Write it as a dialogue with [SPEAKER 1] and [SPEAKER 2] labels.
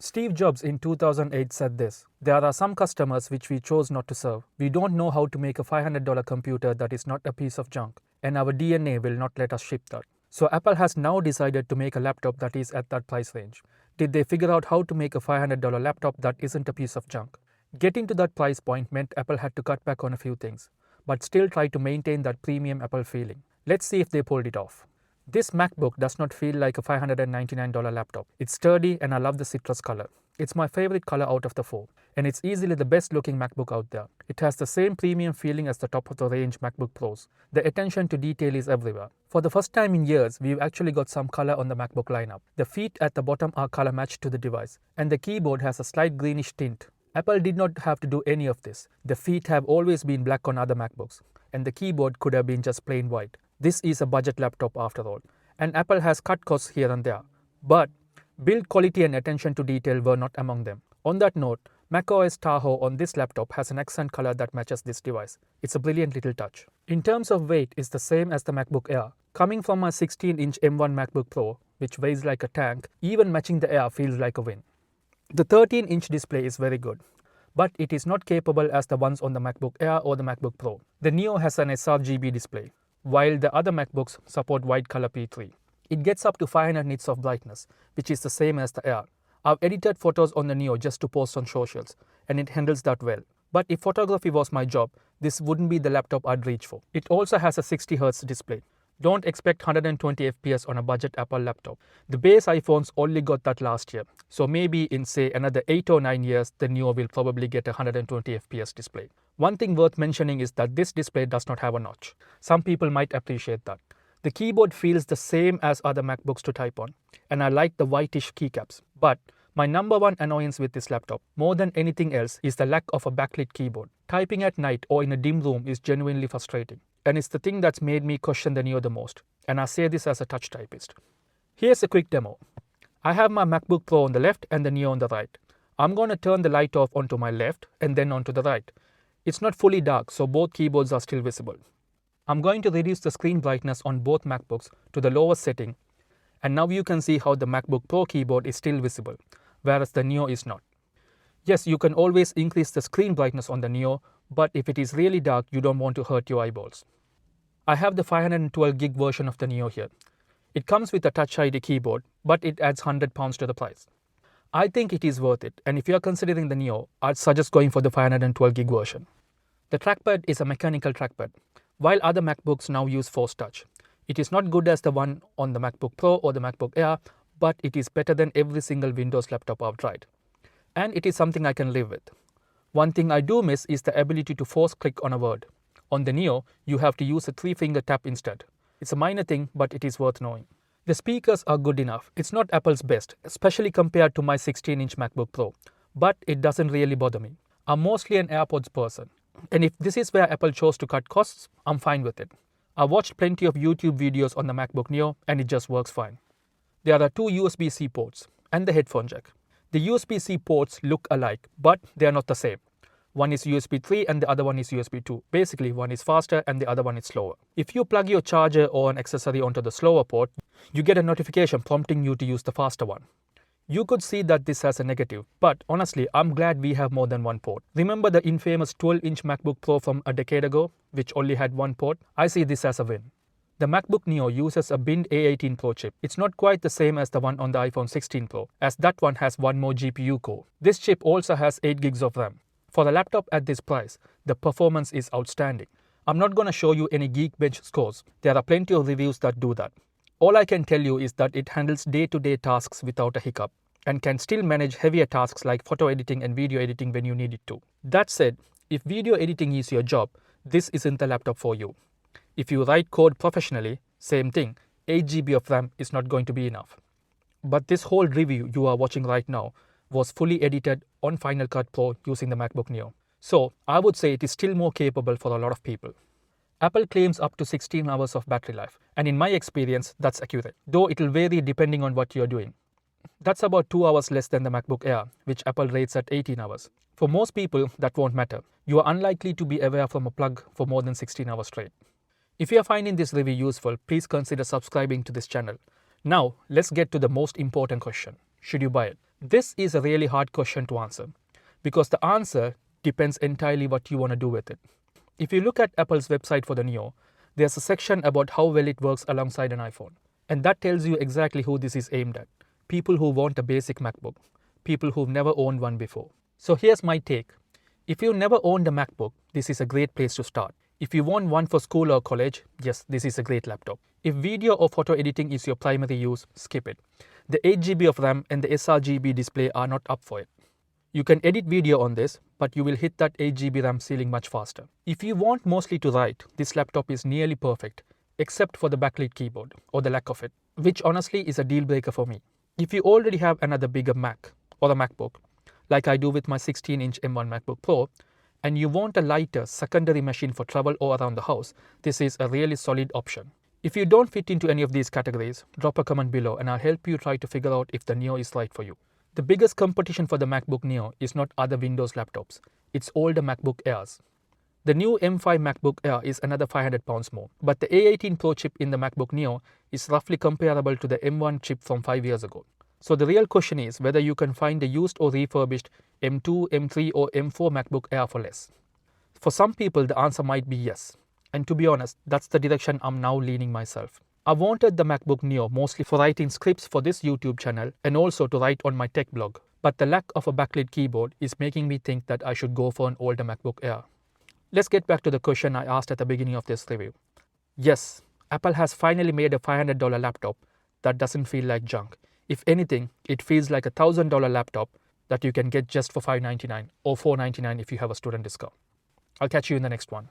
[SPEAKER 1] Steve Jobs in 2008 said this: "There are some customers which we chose not to serve. We don't know how to make a $500 computer that is not a piece of junk, and our DNA will not let us ship that." So Apple has now decided to make a laptop that is at that price range. Did they figure out how to make a $500 laptop that isn't a piece of junk? Getting to that price point meant Apple had to cut back on a few things, but still try to maintain that premium Apple feeling. Let's see if they pulled it off. This MacBook does not feel like a $599 laptop. It's sturdy and I love the citrus color. It's my favorite color out of the four, and it's easily the best looking MacBook out there. It has the same premium feeling as the top of the range MacBook Pros. The attention to detail is everywhere. For the first time in years, we've actually got some color on the MacBook lineup. The feet at the bottom are color matched to the device, and the keyboard has a slight greenish tint. Apple did not have to do any of this. The feet have always been black on other MacBooks, and the keyboard could have been just plain white. This is a budget laptop after all, and Apple has cut costs here and there. But build quality and attention to detail were not among them. On that note, macOS Tahoe on this laptop has an accent color that matches this device. It's a brilliant little touch. In terms of weight, it's the same as the MacBook Air. Coming from a 16-inch M1 MacBook Pro, which weighs like a tank, even matching the Air feels like a win. The 13-inch display is very good, but it is not capable as the ones on the MacBook Air or the MacBook Pro. The Neo has an sRGB display, while the other MacBooks support white color P3. It gets up to 500 nits of brightness, which is the same as the Air. I've edited photos on the Neo just to post on socials, and it handles that well. But if photography was my job, this wouldn't be the laptop I'd reach for. It also has a 60Hz display. Don't expect 120 FPS on a budget Apple laptop. The base iPhones only got that last year, so maybe in say another 8 or 9 years, the Neo will probably get a 120 FPS display. One thing worth mentioning is that this display does not have a notch. Some people might appreciate that. The keyboard feels the same as other MacBooks to type on, and I like the whitish keycaps. But my number one annoyance with this laptop, more than anything else, is the lack of a backlit keyboard. Typing at night or in a dim room is genuinely frustrating, and it's the thing that's made me question the Neo the most, and I say this as a touch typist. Here's a quick demo. I have my MacBook Pro on the left and the Neo on the right. I'm going to turn the light off onto my left and then onto the right. It's not fully dark, so both keyboards are still visible. I'm going to reduce the screen brightness on both MacBooks to the lowest setting, and now you can see how the MacBook Pro keyboard is still visible, whereas the Neo is not. Yes, you can always increase the screen brightness on the Neo, but if it is really dark, you don't want to hurt your eyeballs. I have the 512GB version of the Neo here. It comes with a Touch ID keyboard, but it adds £100 to the price. I think it is worth it, and if you are considering the Neo, I'd suggest going for the 512GB version. The trackpad is a mechanical trackpad, while other MacBooks now use Force Touch. It is not good as the one on the MacBook Pro or the MacBook Air, but it is better than every single Windows laptop I've tried. And it is something I can live with. One thing I do miss is the ability to force click on a word. On the Neo, you have to use a 3-finger tap instead. It's a minor thing, but it is worth knowing. The speakers are good enough. It's not Apple's best, especially compared to my 16-inch MacBook Pro, but it doesn't really bother me. I'm mostly an AirPods person, and if this is where Apple chose to cut costs, I'm fine with it. I've watched plenty of YouTube videos on the MacBook Neo, and it just works fine. There are 2 USB-C ports and the headphone jack. The USB-C ports look alike, but they are not the same. One is USB 3 and the other one is USB 2. Basically, one is faster and the other one is slower. If you plug your charger or an accessory onto the slower port, you get a notification prompting you to use the faster one. You could see that this has a negative, but honestly, I'm glad we have more than one port. Remember the infamous 12-inch MacBook Pro from a decade ago, which only had one port? I see this as a win. The MacBook Neo uses a binned A18 Pro chip. It's not quite the same as the one on the iPhone 16 Pro, as that one has one more GPU core. This chip also has 8GB of RAM. For a laptop at this price, the performance is outstanding. I'm not going to show you any Geekbench scores. There are plenty of reviews that do that. All I can tell you is that it handles day-to-day tasks without a hiccup and can still manage heavier tasks like photo editing and video editing when you need it to. That said, if video editing is your job, this isn't the laptop for you. If you write code professionally, same thing, 8GB of RAM is not going to be enough. But this whole review you are watching right now was fully edited on Final Cut Pro using the MacBook Neo. So I would say it is still more capable for a lot of people. Apple claims up to 16 hours of battery life, and in my experience, that's accurate, though it will vary depending on what you're doing. That's about 2 hours less than the MacBook Air, which Apple rates at 18 hours. For most people, that won't matter. You are unlikely to be away from a plug for more than 16 hours straight. If you are finding this review useful, please consider subscribing to this channel. Now, let's get to the most important question. Should you buy it? This is a really hard question to answer because the answer depends entirely what you want to do with it. If you look at Apple's website for the Neo, there's a section about how well it works alongside an iPhone. And that tells you exactly who this is aimed at. People who want a basic MacBook. People who've never owned one before. So here's my take. If you've never owned a MacBook, this is a great place to start. If you want one for school or college, yes, this is a great laptop. If video or photo editing is your primary use, skip it. The 8GB of RAM and the sRGB display are not up for it. You can edit video on this, but you will hit that 8GB RAM ceiling much faster. If you want mostly to write, this laptop is nearly perfect, except for the backlit keyboard, or the lack of it, which honestly is a deal breaker for me. If you already have another bigger Mac, or a MacBook, like I do with my 16-inch M1 MacBook Pro, and you want a lighter secondary machine for travel or around the house, this is a really solid option. If you don't fit into any of these categories, drop a comment below and I'll help you try to figure out if the Neo is right for you. The biggest competition for the MacBook Neo is not other Windows laptops, it's older MacBook Airs. The new M5 MacBook Air is another £500 more, but the A18 Pro chip in the MacBook Neo is roughly comparable to the M1 chip from 5 years ago. So the real question is whether you can find a used or refurbished M2, M3 or M4 MacBook Air for less. For some people the answer might be yes, and to be honest, that's the direction I'm now leaning myself. I wanted the MacBook Neo mostly for writing scripts for this YouTube channel and also to write on my tech blog, but the lack of a backlit keyboard is making me think that I should go for an older MacBook Air. Let's get back to the question I asked at the beginning of this review. Yes, Apple has finally made a $500 laptop that doesn't feel like junk. If anything, it feels like a $1,000 laptop that you can get just for $599 or $499 if you have a student discount. I'll catch you in the next one.